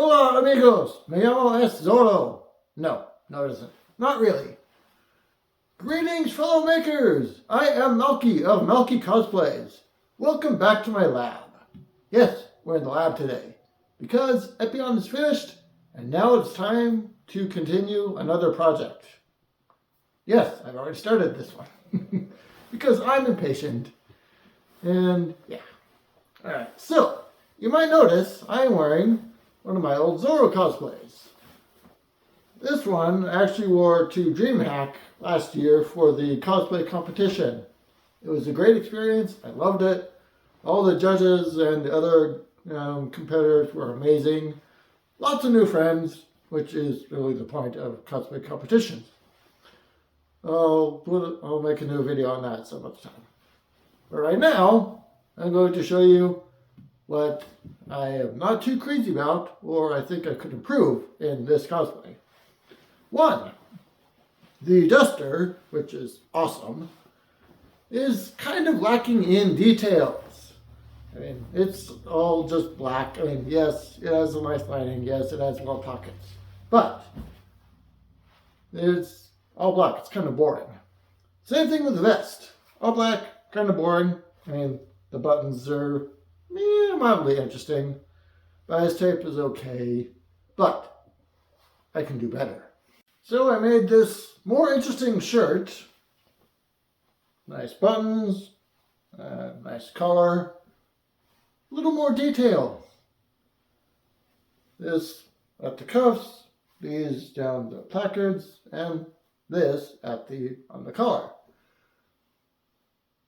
Hola amigos, me llamo es Zorro. No, it isn't. Not really. Greetings fellow makers, I am Melky of Melky Cosplays. Welcome back to my lab. Yes, we're in the lab today because Epion is finished and now it's time to continue another project. Yes, I've already started this one because I'm impatient and yeah. Alright, so you might notice I am wearing one of my old Zorro cosplays. This one I actually wore to DreamHack last year for the cosplay competition. It was a great experience. I loved it. All the judges and the other competitors were amazing. Lots of new friends, which is really the point of cosplay competitions. I'll make a new video on that some other time. But right now, I'm going to show you what I am not too crazy about, or I think I could improve in this cosplay. One, the duster, which is awesome, is kind of lacking in details. I mean, it's all just black. I mean, yes, it has a nice lining. Yes, it has well pockets. But it's all black. It's kind of boring. Same thing with the vest. All black, kind of boring. I mean, the buttons are mildly interesting. Bias tape is okay, but I can do better. So I made this more interesting shirt. Nice buttons, nice collar, a little more detail. This at the cuffs, these down the plackets, and this on the collar.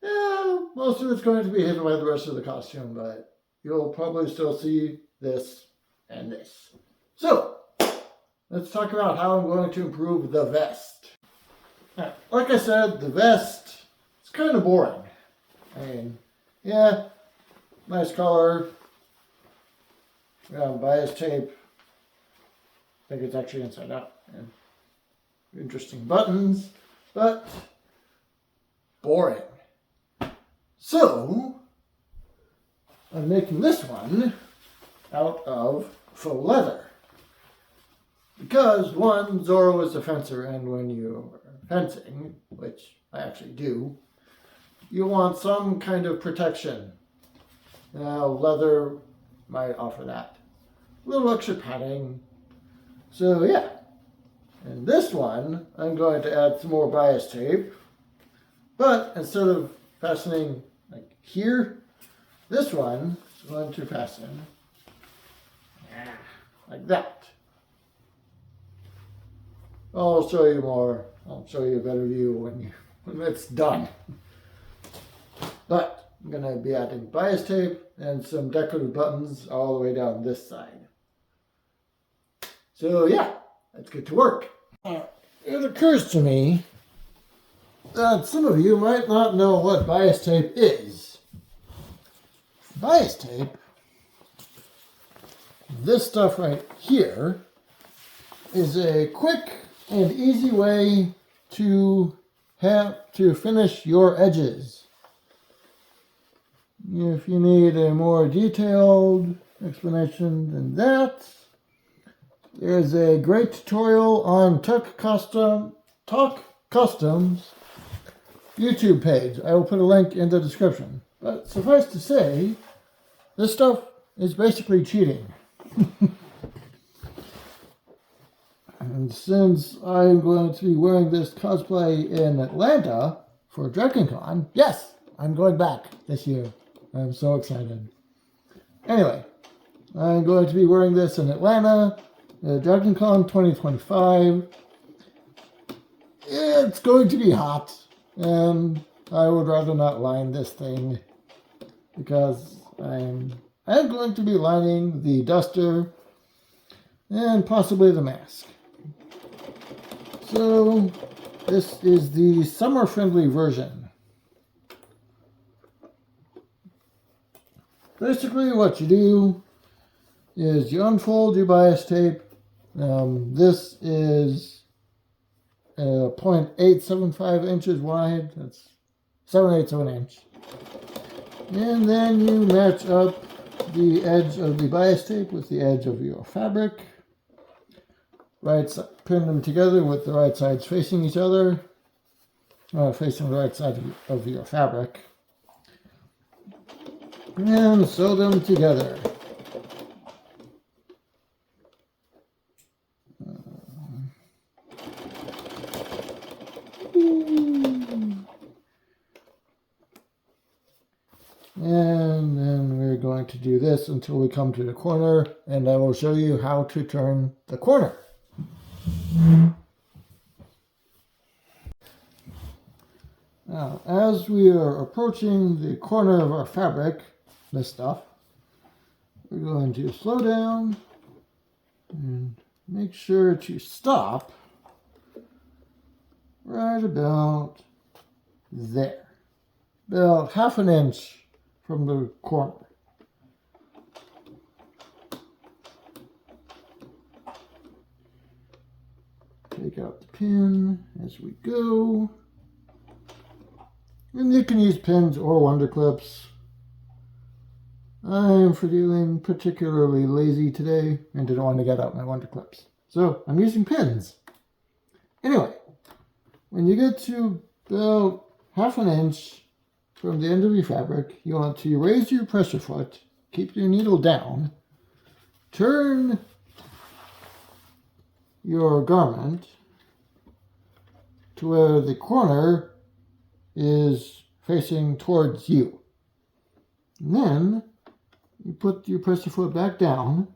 Yeah, most of it's going to be hidden by the rest of the costume, but you'll probably still see this and this. So, let's talk about how I'm going to improve the vest. Now, like I said, the vest is kind of boring. I mean, yeah, nice color, bias tape. I think it's actually inside out. And interesting buttons, but boring. So, I'm making this one out of faux leather. Because, one, Zorro is a fencer, and when you're fencing, which I actually do, you want some kind of protection. Now, leather might offer that. A little extra padding. So, yeah. And this one, I'm going to add some more bias tape. But instead of fastening like here, this one is going to fasten like that. I'll show you more. I'll show you a better view when it's done. But I'm going to be adding bias tape and some decorative buttons all the way down this side. So yeah, let's get to work. It occurs to me that some of you might not know what bias tape is. Bias tape, this stuff right here, is a quick and easy way to finish your edges. If you need a more detailed explanation than that, there's a great tutorial on Talk Customs YouTube page. I will put a link in the description. But suffice to say, this stuff is basically cheating. And since I'm going to be wearing this cosplay in Atlanta for DragonCon, yes, I'm going back this year. I'm so excited. Anyway, I'm going to be wearing this in Atlanta, DragonCon 2025. It's going to be hot, and I would rather not line this thing because I'm going to be lining the duster and possibly the mask. So, this is the summer-friendly version. Basically, what you do is you unfold your bias tape. This is 0.875 inches wide. That's 7/8 of an inch. And then you match up the edge of the bias tape with the edge of your fabric. Pin them together with the right sides facing each other, facing the right side of your fabric, and sew them together. And then we're going to do this until we come to the corner, and I will show you how to turn the corner. Now, as we are approaching the corner of our fabric, this stuff, we're going to slow down and make sure to stop right about there, about half an inch from the corner. Take out the pin as we go. And you can use pins or wonder clips. I'm feeling particularly lazy today and didn't want to get out my wonder clips, so I'm using pins. Anyway, when you get to about half an inch from the end of your fabric, you want to raise your pressure foot, keep your needle down, turn your garment to where the corner is facing towards you. And then you put your pressure foot back down.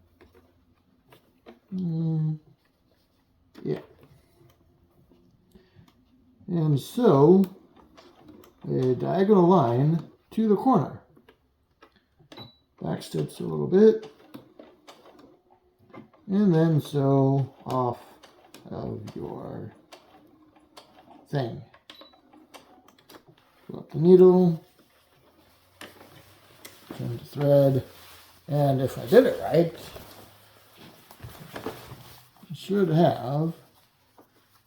Yeah. And sew a diagonal line to the corner. Backstitch a little bit. And then sew off of your thing. Pull up the needle, turn the thread, and if I did it right, I should have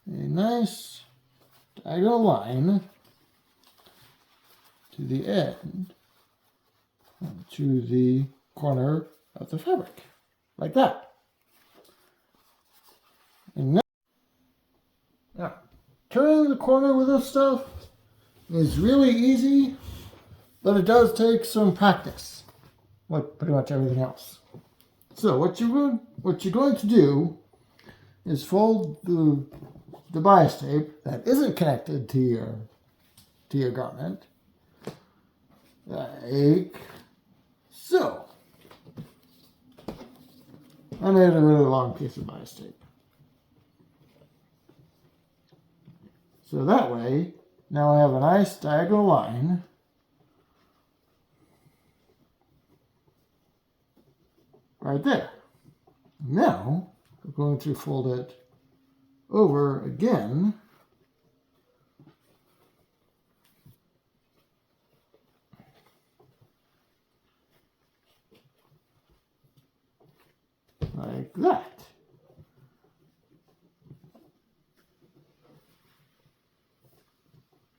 a nice diagonal line to the end, to the corner of the fabric, like that. And now turning the corner with this stuff is really easy, but it does take some practice, like pretty much everything else. So what you're going to do is fold the bias tape that isn't connected to your garment, like so. I made a really long piece of bias tape, so that way. Now I have a nice diagonal line right there. Now we're going to fold it over again like that.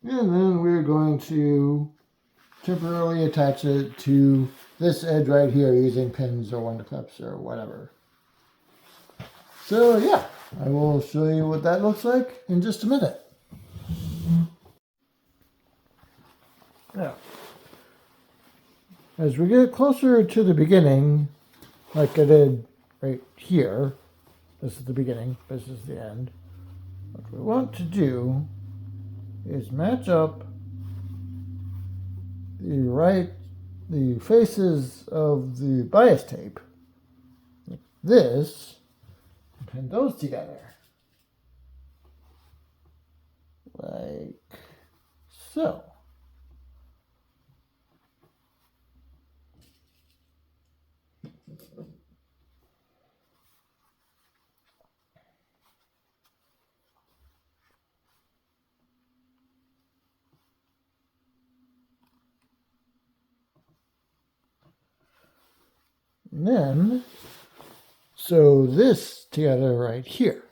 And then we're going to temporarily attach it to this edge right here using pins or wonder clips or whatever. So yeah, I will show you what that looks like in just a minute. Now, as we get closer to the beginning, like I did right here, this is the beginning, this is the end, what we want to do is match up the faces of the bias tape like this, and pin those together like so. And then sew this together right here.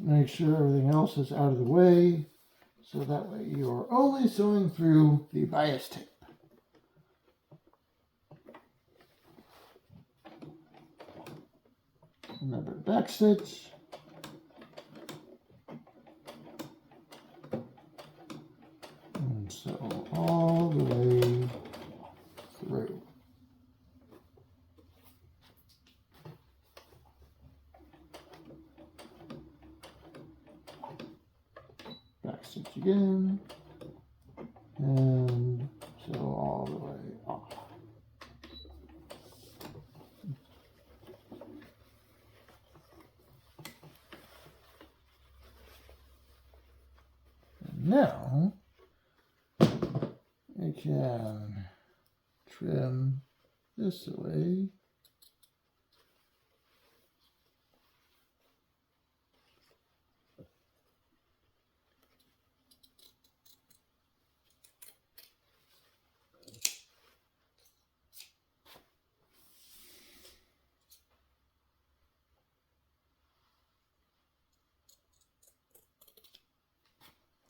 make sure everything else is out of the way, so that way you are only sewing through the bias tape. Remember to back stitch. And sew all the way through. Back stitch again, and sew all the way off. And now I can trim this away.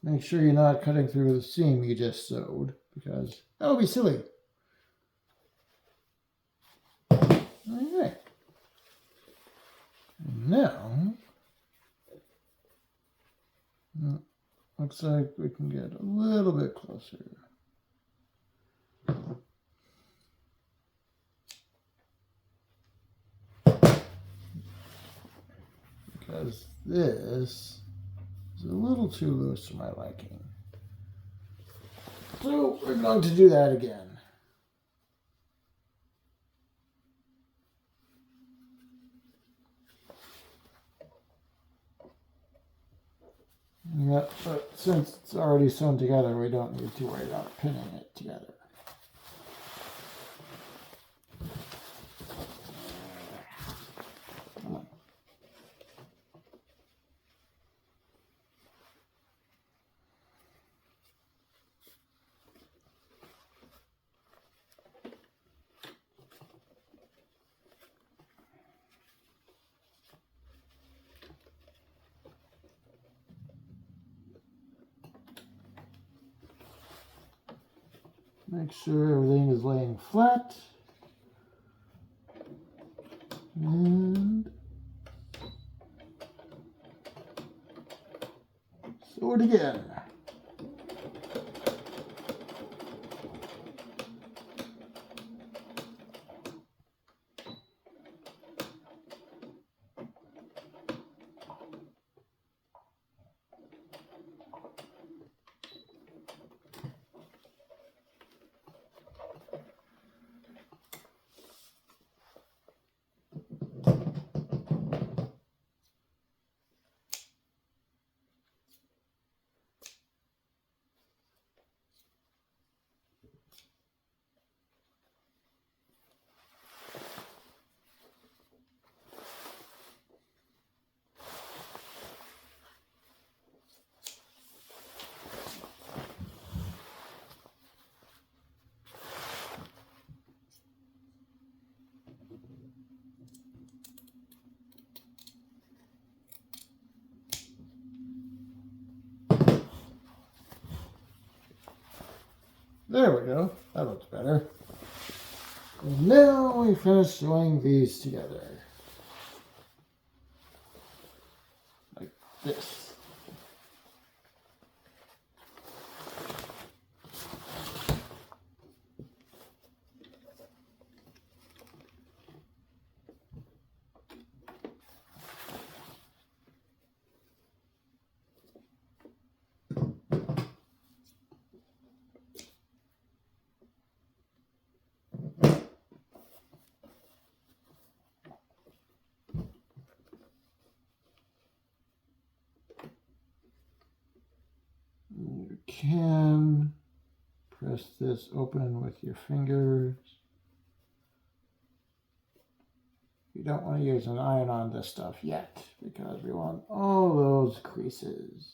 Make sure you're not cutting through the seam you just sewed, because that would be silly. Okay. And now, looks like we can get a little bit closer. Because this is a little too loose for my liking. So we're going to do that again. Yeah, but since it's already sewn together, we don't need to worry about pinning it together. Make sure everything is laying flat. And sew it again. There we go. That looks better. And now we finish sewing these together. Like this. You can press this open with your fingers. You don't want to use an iron on this stuff yet because we want all those creases.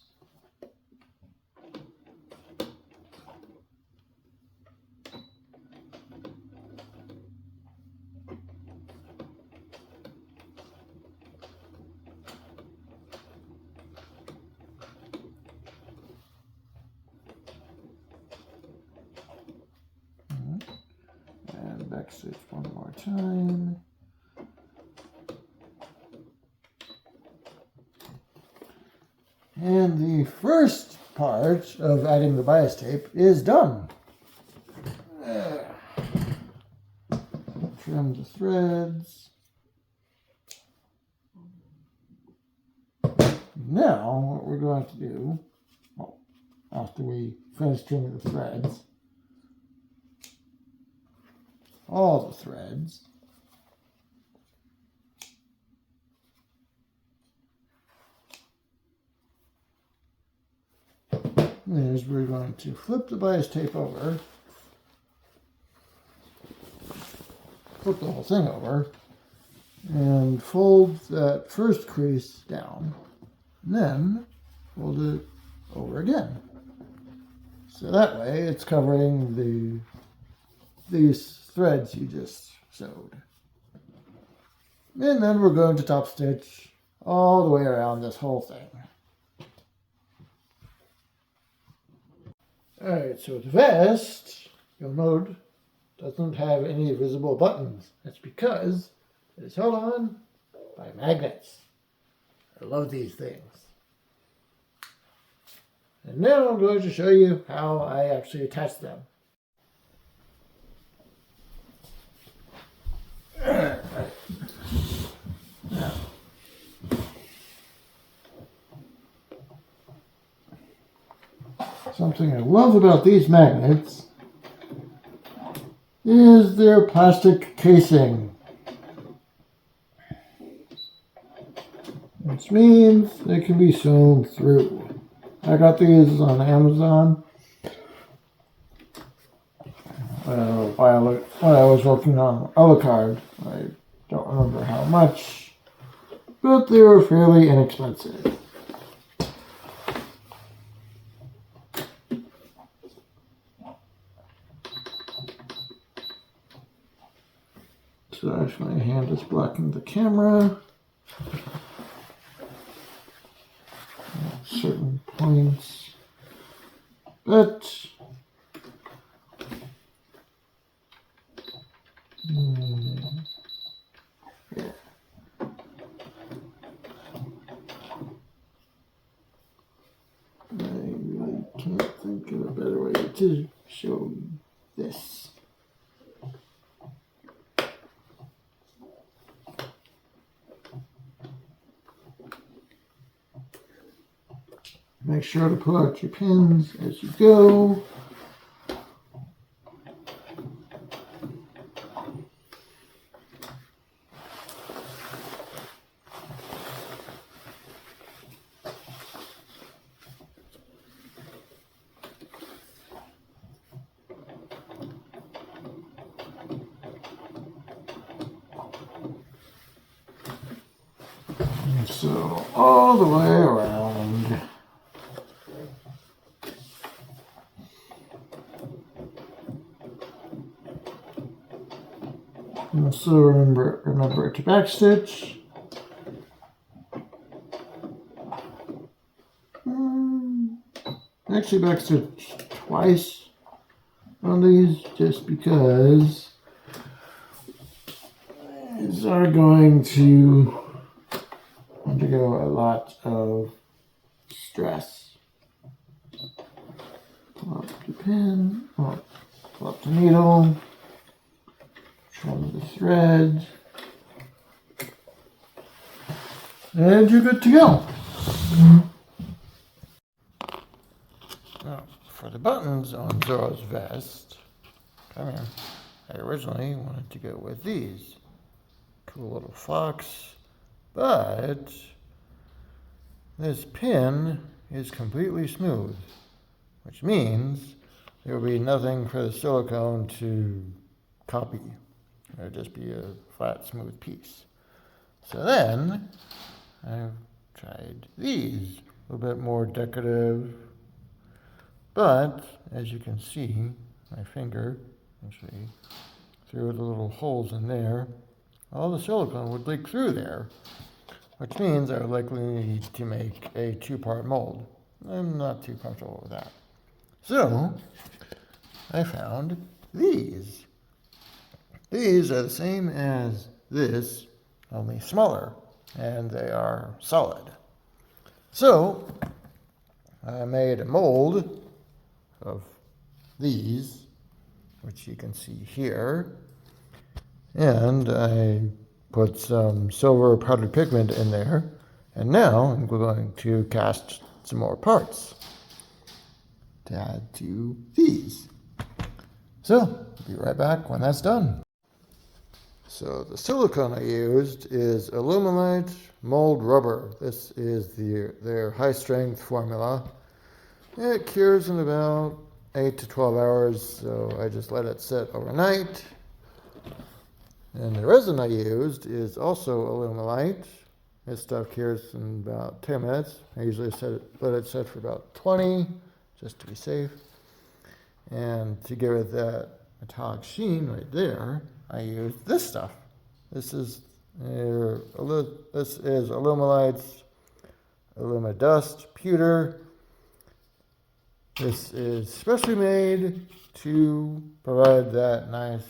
back stitch one more time. And the first part of adding the bias tape is done. Trim the threads. Now, what we're going to do, well, after we finish trimming the threads, all the threads, is we're going to flip the bias tape over, flip the whole thing over, and fold that first crease down, and then fold it over again. So that way it's covering these threads you just sewed. And then we're going to top stitch all the way around this whole thing. Alright, so the vest, you'll note, doesn't have any visible buttons. That's because it is held on by magnets. I love these things. And now I'm going to show you how I actually attach them. Now, something I love about these magnets is their plastic casing, which means they can be sewn through. I got these on Amazon while I was working on a la carte. I don't remember how much, but they were fairly inexpensive. So my hand is blocking the camera. At certain points, but yeah. I really can't think of a better way to show this. Make sure to pull out your pins as you go. And so all the way around. And also remember to backstitch. Actually backstitch twice on these just because these are going to undergo a lot of stress. Pull up the pin, pull up the needle. Trim the thread, and you're good to go. Now, for the buttons on Zorro's vest, come here. I originally wanted to go with these. Cool little fox, but this pin is completely smooth, which means there will be nothing for the silicone to copy. It'll just be a flat, smooth piece. So then, I've tried these, a little bit more decorative, but as you can see, my finger, actually, through the little holes in there, all the silicone would leak through there, which means I would likely need to make a two-part mold. I'm not too comfortable with that. So, I found these. These are the same as this, only smaller, and they are solid. So I made a mold of these, which you can see here, and I put some silver powdered pigment in there, and now I'm going to cast some more parts to add to these. So I'll be right back when that's done. So the silicone I used is Aluminite mold rubber. This is their high strength formula. It cures in about 8 to 12 hours, so I just let it sit overnight. And the resin I used is also Aluminite. This stuff cures in about 10 minutes. I usually let it sit for about 20, just to be safe. And to give it that metallic sheen right there, I used this stuff. This is Aluminite's Alumidust pewter. This is specially made to provide that nice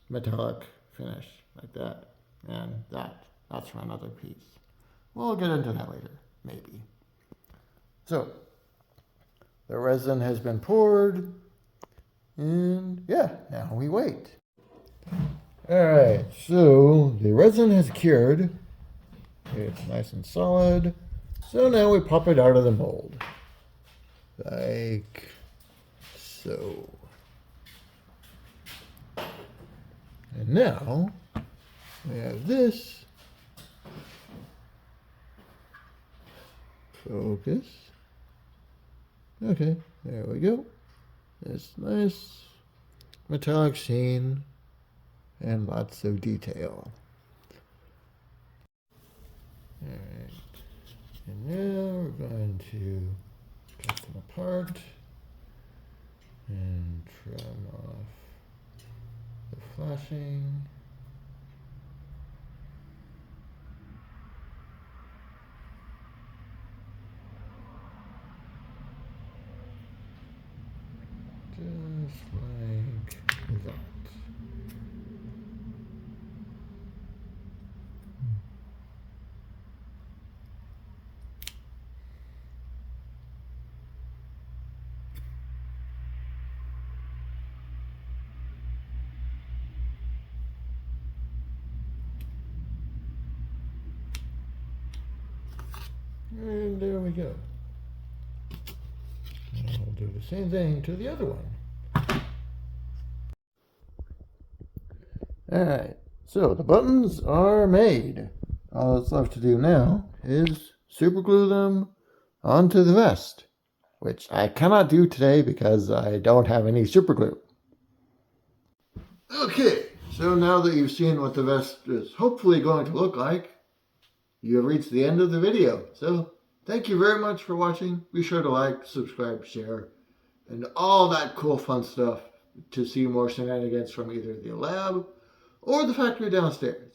metallic finish like that. And that's from another piece. We'll get into that later, maybe. So the resin has been poured, and yeah, now we wait. Alright, so the resin has cured. It's nice and solid. So now we pop it out of the mold. Like so. And now we have this. Focus. Okay, there we go. This nice metallic sheen and lots of detail. Alright, and now we're going to cut them apart and trim off the flashing. Just like that. And there we go. And we'll do the same thing to the other one. Alright, so the buttons are made. All that's left to do now is super glue them onto the vest, which I cannot do today because I don't have any super glue. Okay, so now that you've seen what the vest is hopefully going to look like, you have reached the end of the video. So thank you very much for watching. Be sure to like, subscribe, share, and all that cool fun stuff to see more shenanigans from either the lab or the factory downstairs.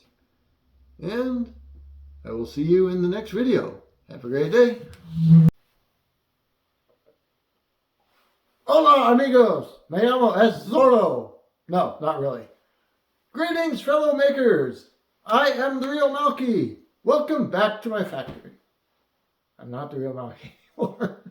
And I will see you in the next video. Have a great day. Hola amigos, me llamo es Zorro. No, not really. Greetings fellow makers. I am the real Malky. Welcome back to my factory. I'm not the real Malky anymore.